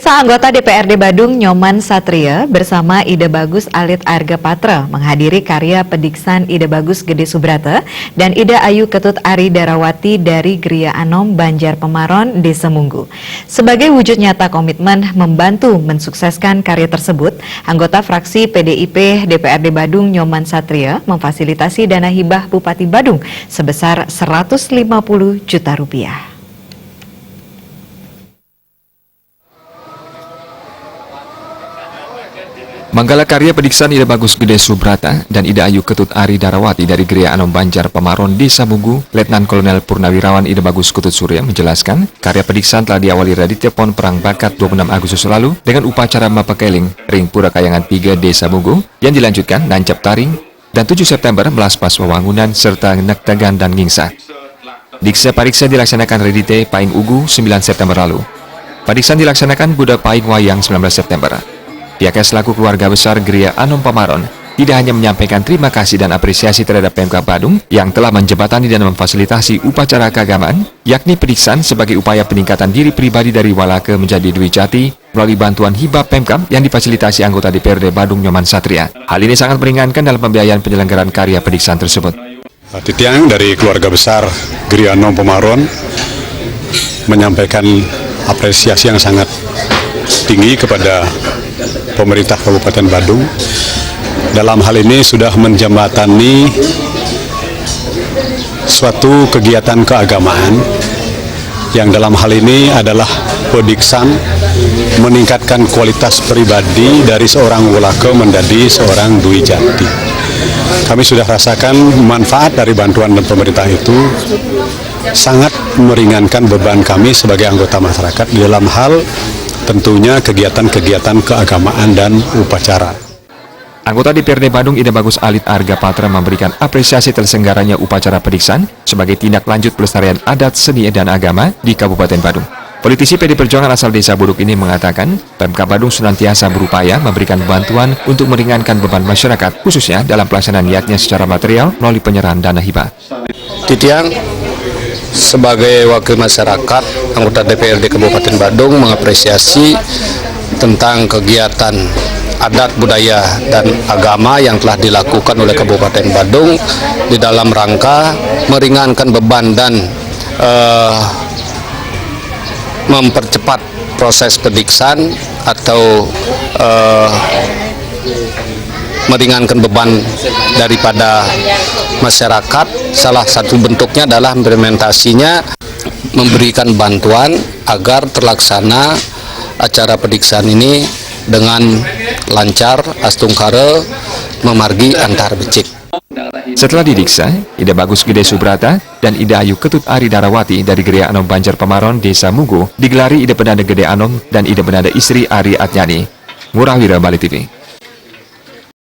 Pemirsa, anggota DPRD Badung Nyoman Satria bersama Ide Bagus Alit Arga Patra menghadiri karya Pediksan Ide Bagus Gede Subrata dan Ide Ayu Ketut Ari Darawati dari Gria Anom Banjar Pemaron, Desa Munggu. Sebagai wujud nyata komitmen membantu mensukseskan karya tersebut, anggota fraksi PDIP DPRD Badung Nyoman Satria memfasilitasi dana hibah Bupati Badung sebesar Rp150 juta. Manggala karya Pediksan Ide Bagus Gede Subrata dan Ide Ayu Ketut Ari Darawati dari Gria Anom Banjar Pemaron, Desa Munggu, Letnan Kolonel Purnawirawan Ide Bagus Ketut Surya menjelaskan, karya Pediksan telah diawali Raditya Pon Perang Bakat 26 Agustus lalu dengan upacara Mapakeling, Ring Pura Kayangan 3 Desa Munggu, yang dilanjutkan Nancap Taring, dan 7 September Melaspas Wewangunan serta Nektagan dan Ngingsa. Diksa Pariksa dilaksanakan Raditya Paing Ugu 9 September lalu. Pediksan dilaksanakan Buda Paing Wayang 19 September. Pihaknya selaku keluarga besar Gria Anom Pemaron tidak hanya menyampaikan terima kasih dan apresiasi terhadap Pemkab Badung yang telah menjembatani dan memfasilitasi upacara keagamaan, yakni Pediksan sebagai upaya peningkatan diri pribadi dari Walake menjadi Dwi Jati melalui bantuan hibah Pemkab yang difasilitasi anggota DPRD Badung Nyoman Satria. Hal ini sangat meringankan dalam pembiayaan penyelenggaraan karya Pediksan tersebut. Titiang dari keluarga besar Gria Anom Pemaron menyampaikan apresiasi yang sangat tinggi kepada pemerintah Kabupaten Badung. Dalam hal ini sudah menjembatani suatu kegiatan keagamaan yang dalam hal ini adalah Pediksan meningkatkan kualitas pribadi dari seorang Walake menjadi seorang Dwi Jati. Kami sudah rasakan manfaat dari bantuan dan pemerintah itu sangat meringankan beban kami sebagai anggota masyarakat di dalam hal tentunya kegiatan-kegiatan keagamaan dan upacara. Anggota DPRD Badung Ide Bagus Alit Arga Patra memberikan apresiasi terselenggaranya upacara Pediksan sebagai tindak lanjut pelestarian adat, seni, dan agama di Kabupaten Badung. Politisi PD Perjuangan asal Desa Buduk ini mengatakan, Pemkab Badung senantiasa berupaya memberikan bantuan untuk meringankan beban masyarakat, khususnya dalam pelaksanaan niatnya secara material melalui penyerahan dana hibah. Titiang sebagai wakil masyarakat anggota DPRD Kabupaten Badung mengapresiasi tentang kegiatan adat, budaya, dan agama yang telah dilakukan oleh Kabupaten Badung di dalam rangka meringankan beban dan mempercepat proses Pediksan atau meringankan beban daripada masyarakat. Salah satu bentuknya adalah implementasinya memberikan bantuan agar terlaksana acara Pediksan ini dengan lancar, astungkara, memargi antar becik. Setelah didiksa, Ide Bagus Gede Subrata dan Ide Ayu Ketut Ari Darawati dari Gria Anom Banjar Pemaron, Desa Munggu, digelari Ide Penanda Gede Anom dan Ide Penanda Istri Ari Atnyani. Ngurah Wira, Bali TV.